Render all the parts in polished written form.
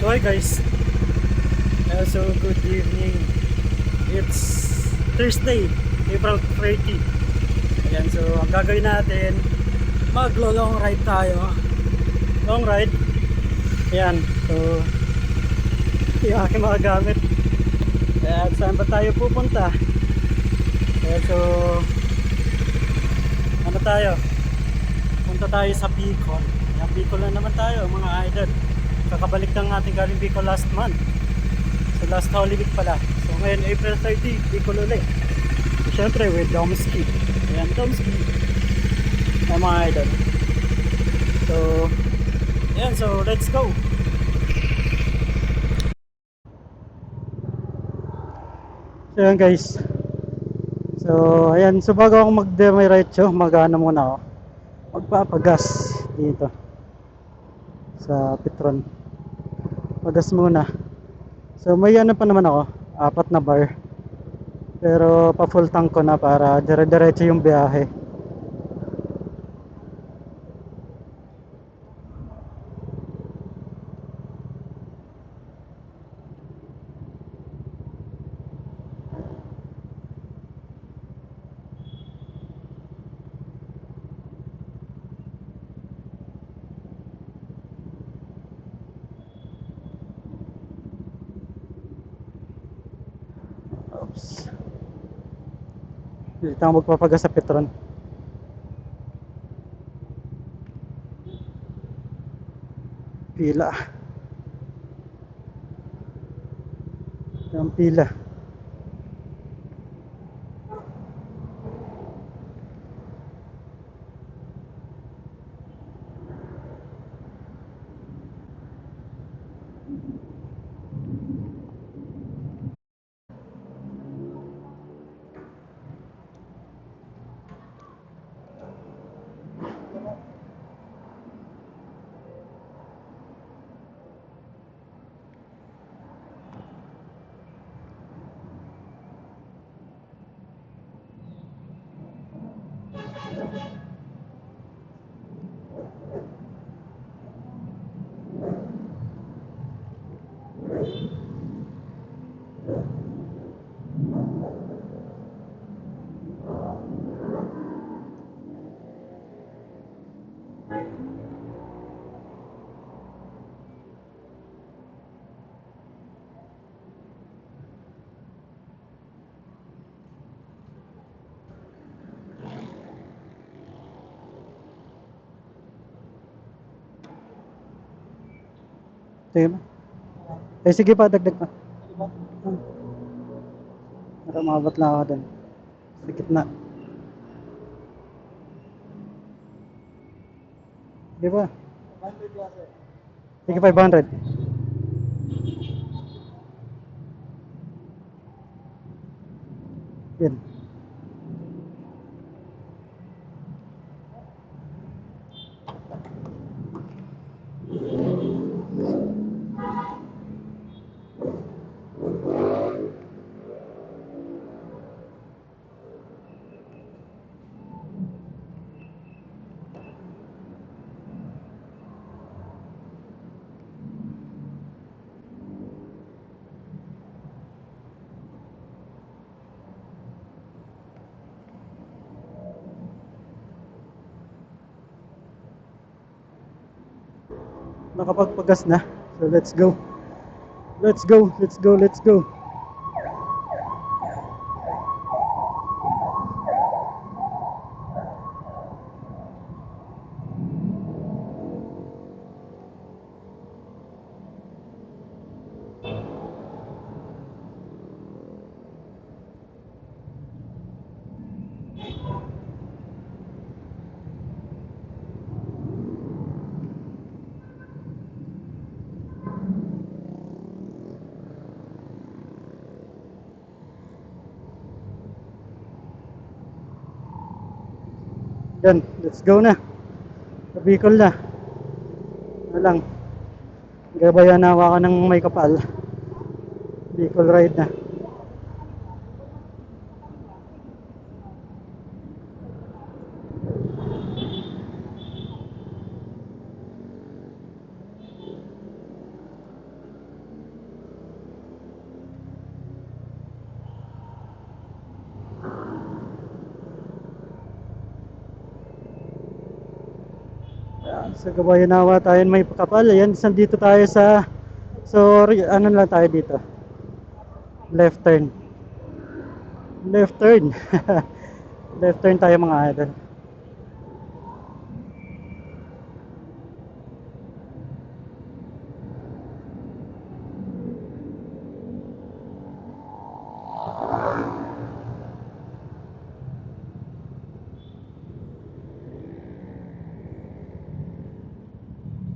So hi guys, so good evening. It's Thursday, April 30. Ayan, so ang gagawin natin, maglo-long ride tayo. Long ride. Ayan, so yung aking mga gamit. Ayan, saan ba tayo pupunta? Ayan, so ano tayo? Punta tayo sa Bicol. Ayan, Bicol na naman tayo mga idol. Kakabalik ng ating galing Bicol last month. So last Holy Week pala. So ngayon April 30, Bicol ulit. So syempre with Domski. Ayan, Domski. Ayan mga idol. So ayan, so let's go. So ayan guys. So ayan, so bago ako mag-demiretso, mag-ano muna ako. Magpapagas dito sa Petron. Pagas muna. So may ano pa naman ako, 4 na bar. Pero pa full tank ko na para dire-diretso yung biyahe. Oops. Dito ako magpapagas sa Petron. Pila. Yung pila. Sige ba? Eh sige pa, dagdag pa. Para maabot lang ako dun. Sa gitna. Di ba? Sige 500. Yan. Nakapagpagas na. So let's go. Let's go. Let's go. Let's go. Yan, let's go na. Sa Bicol na. Ano lang. Gabayan na ako ng may kapal. Bicol ride na. Sa Gabayanawa tayo may pakapal. Ayan, dito tayo sa... So, ano lang tayo dito? Left turn. Left turn. Left turn tayo mga idol.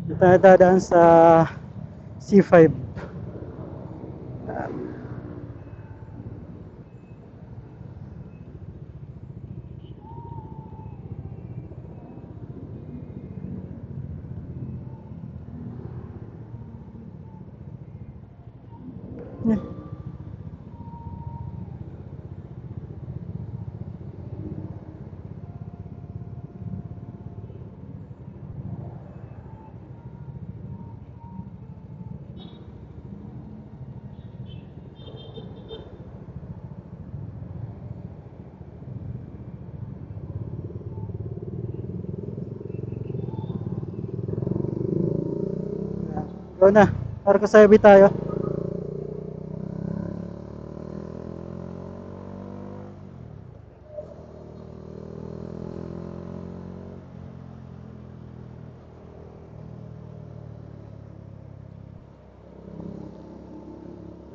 Dito tayo dadaan sa C5. Go na. Para kasabi tayo.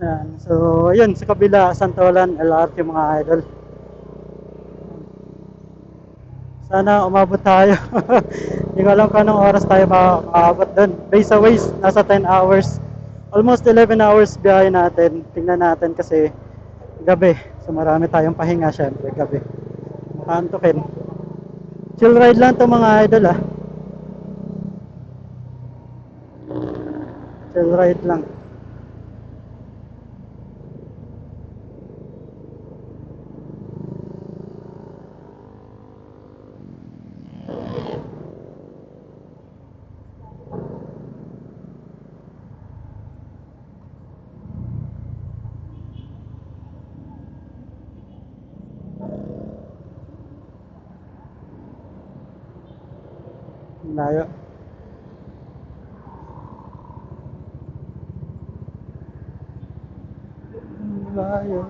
Ayan. So, ayun, sa kabila, Santolan, LRT mga idol. Sana umabot tayo. Hindi ko alam kung anong oras tayo makakabot doon. Based sa Waze, nasa 10 hours. Almost 11 hours biyahe natin. Tingnan natin kasi gabi. So marami tayong pahinga syempre gabi. Makaantukin. Chill ride lang to mga idol ah. Chill ride lang. Layo. Layo.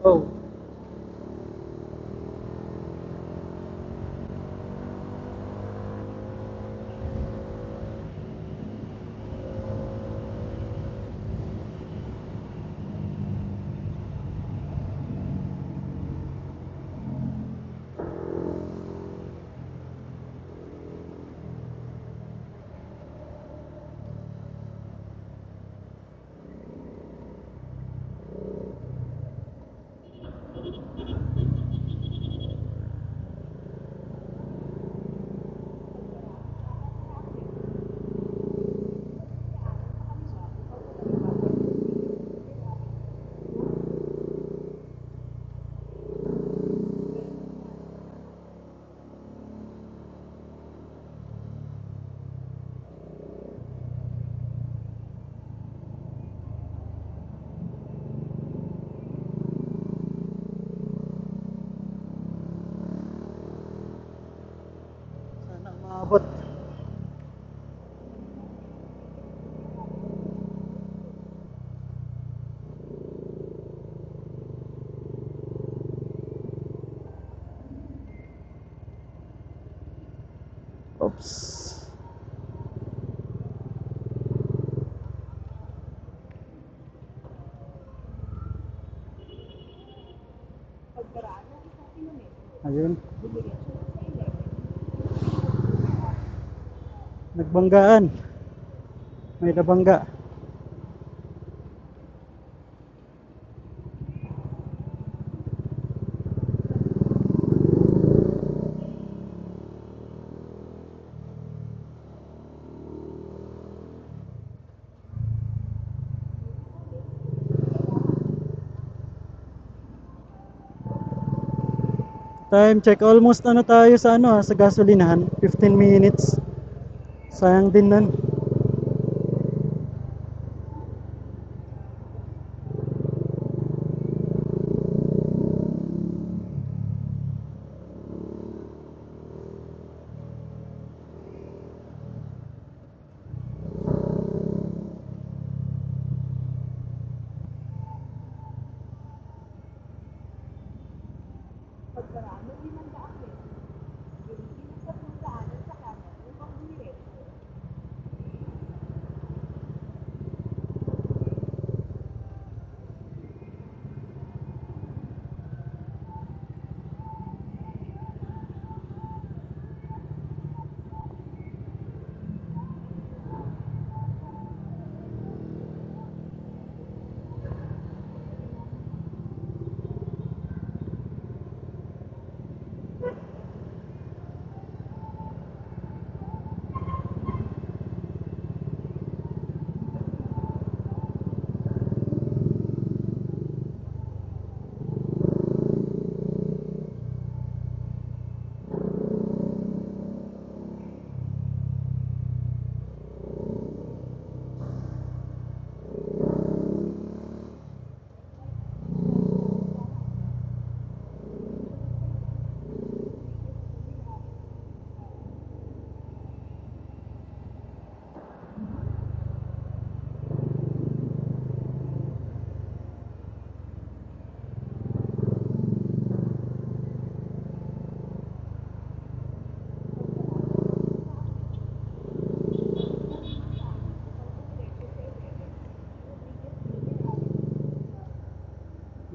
Oh. Sana umabot. Oops. Ayun. Nagbanggaan. May nabangga. Time check. Almost ano tayo sa ano sa gasolinahan. 15 minutes. Sayang din nun.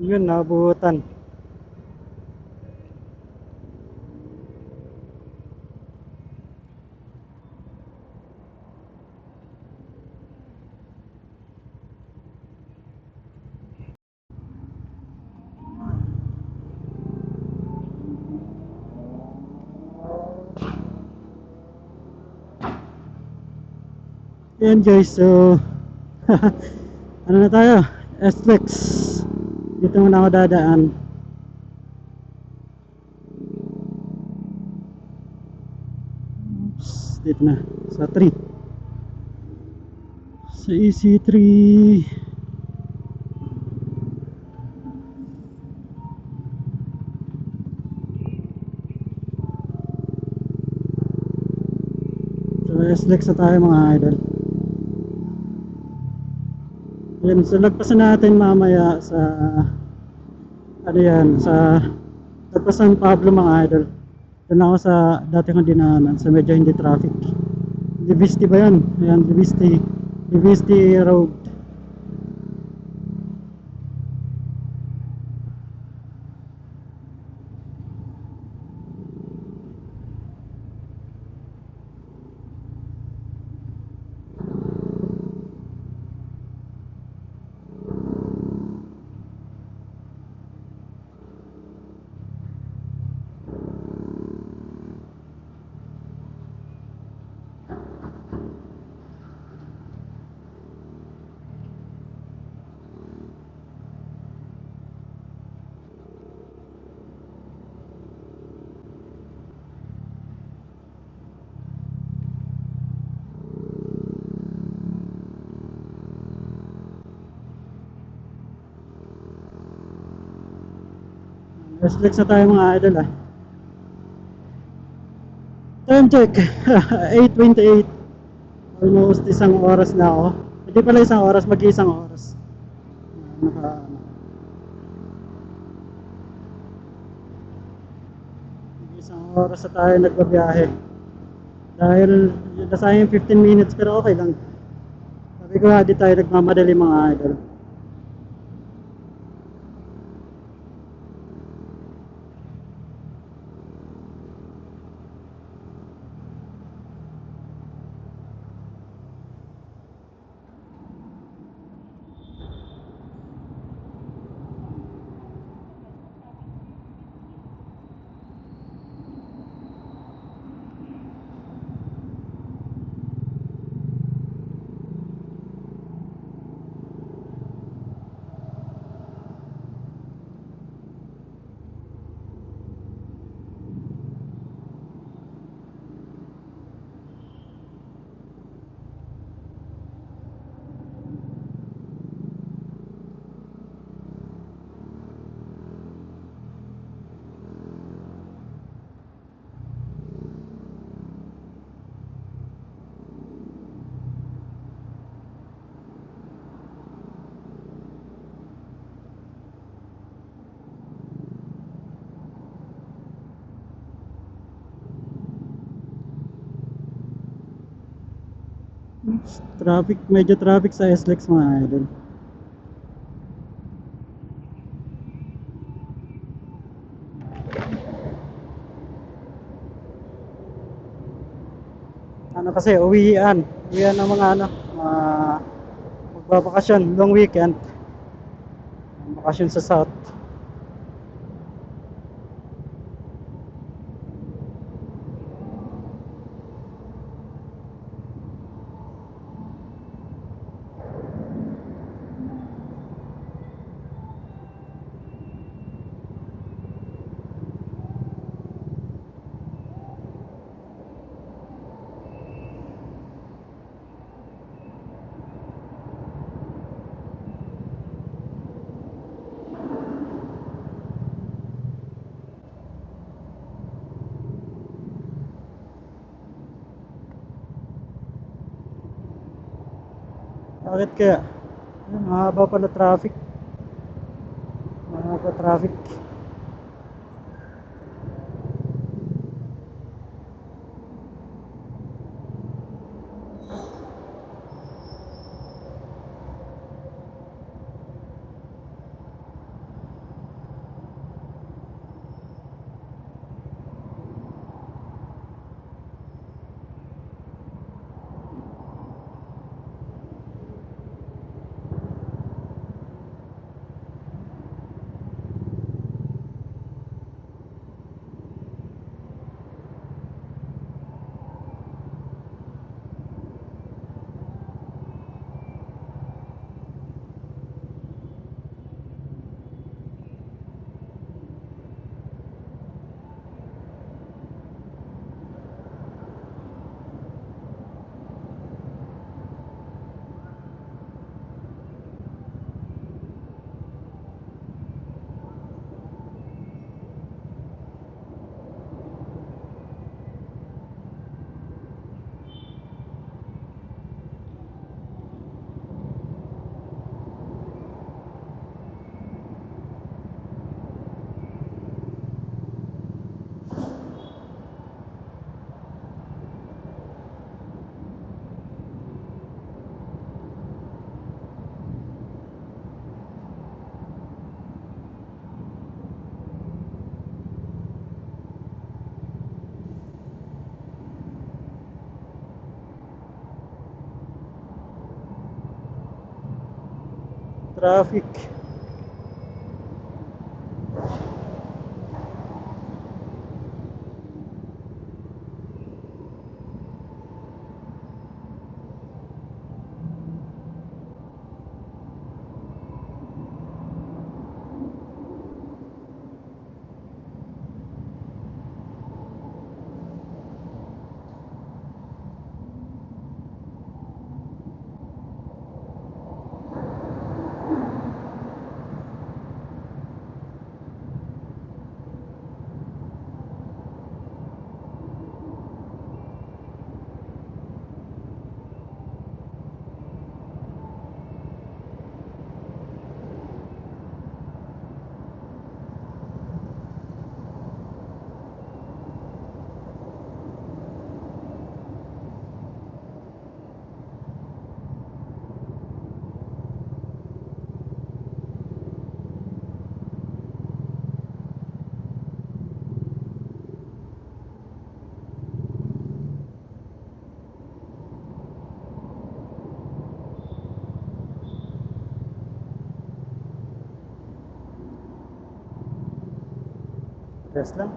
Yun, nabutan. Yan guys, so ano na tayo? S-Flex. Dito muna ako dadaan. Oops, dito na sa 3. Sa EC3. So S-Flex na tayo mga idol. Yan, so lagpasan natin mamaya sa ano yan, sa lagpasan Pablo mga idol. Doon ako sa dati kong dinaanan sa medyo hindi traffic. Livisti ba yan? Ayan, Livisti Road. S-Flex na tayo mga idol ah. Time check 8:28. Almost isang oras na ako. Hindi pala isang oras, mag-isang oras. Isang oras na tayo nagbabiyahe. Dahil nasayang 15 minutes pero okay lang. Sabi ko di tayo nagmamadali mga idol. Traffic, medyo traffic sa SLEX mga idol. Ano kasi, uwian ng mga ano, magbabakasyon, long weekend, bakasyon sa South. Bakit kaya? Mahaba pala traffic. Mahaba traffic. Traffic. Rest lang.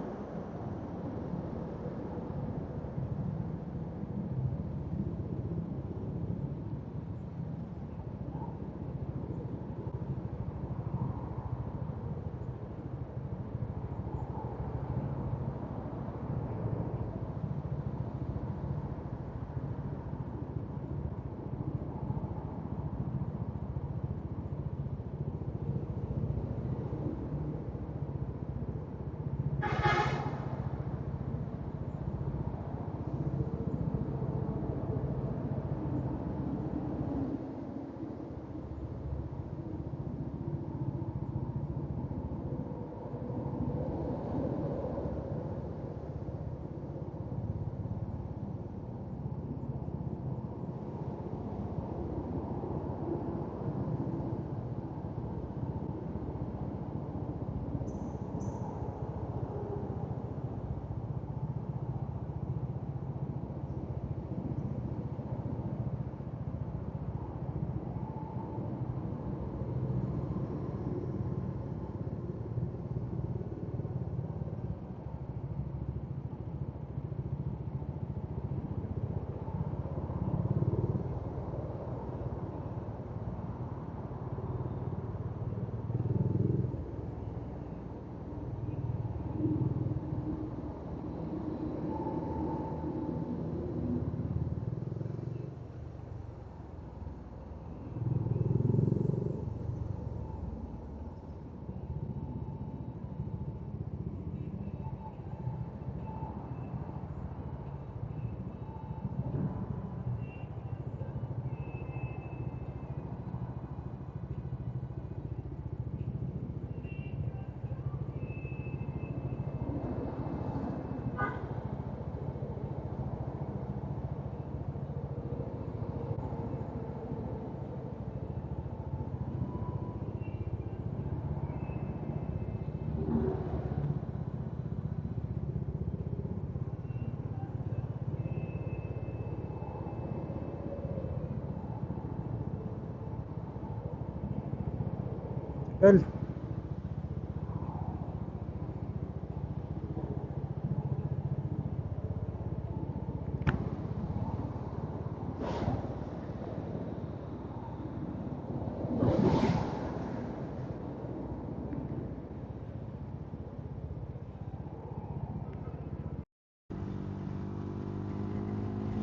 Well,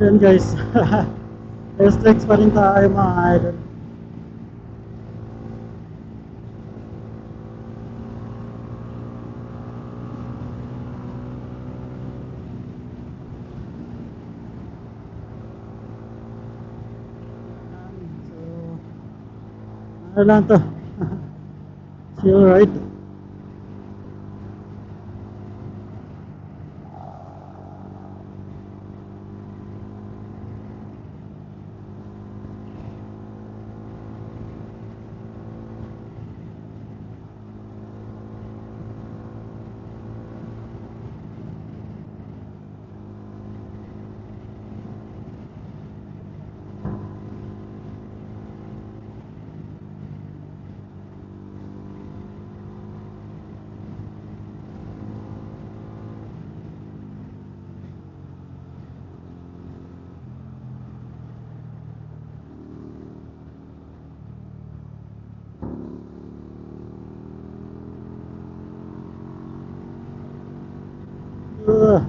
yun guys. Restricts pa rin tayo mga idol. So, ano lang to. Chill ride. Uh,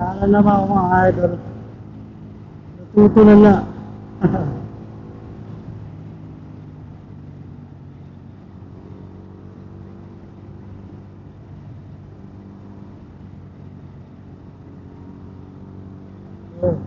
Kala naman ako mga idol. Natutulala. Oh.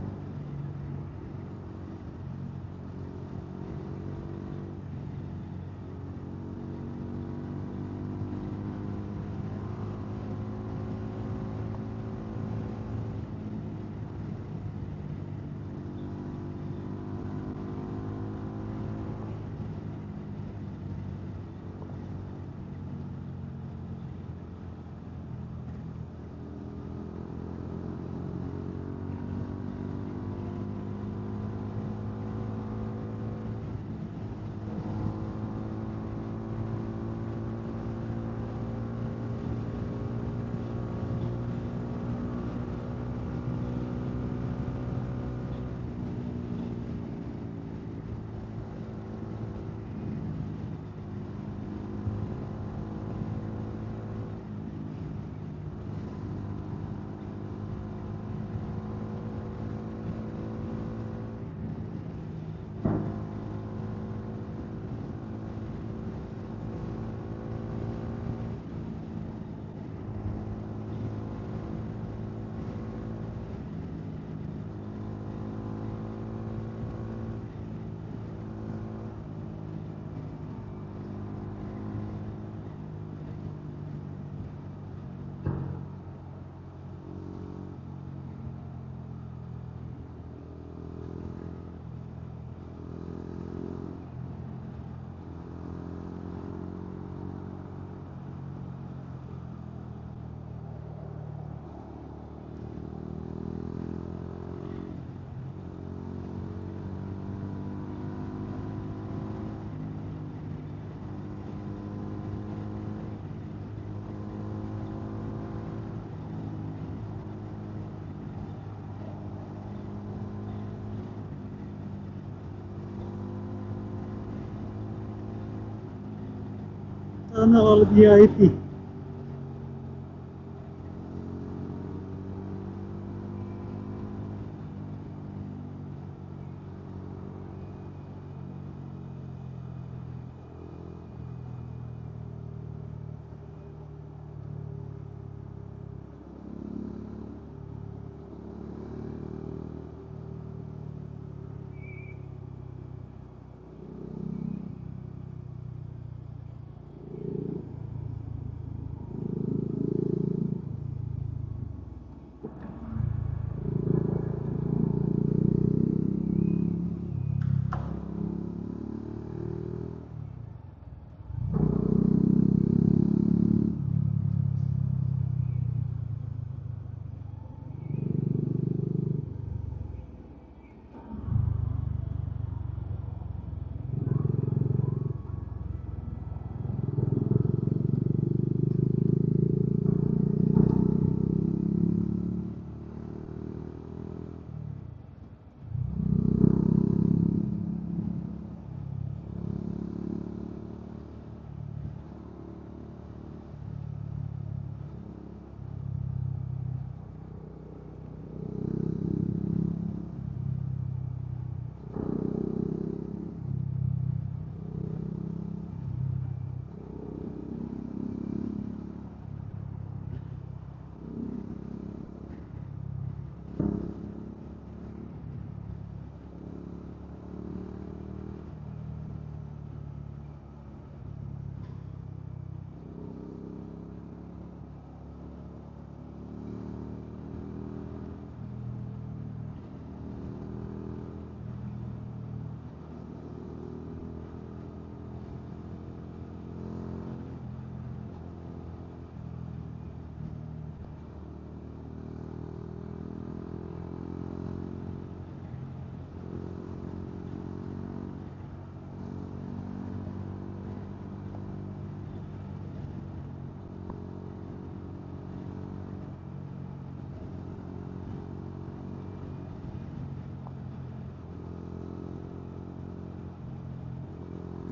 Sana all VIP.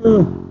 Oh.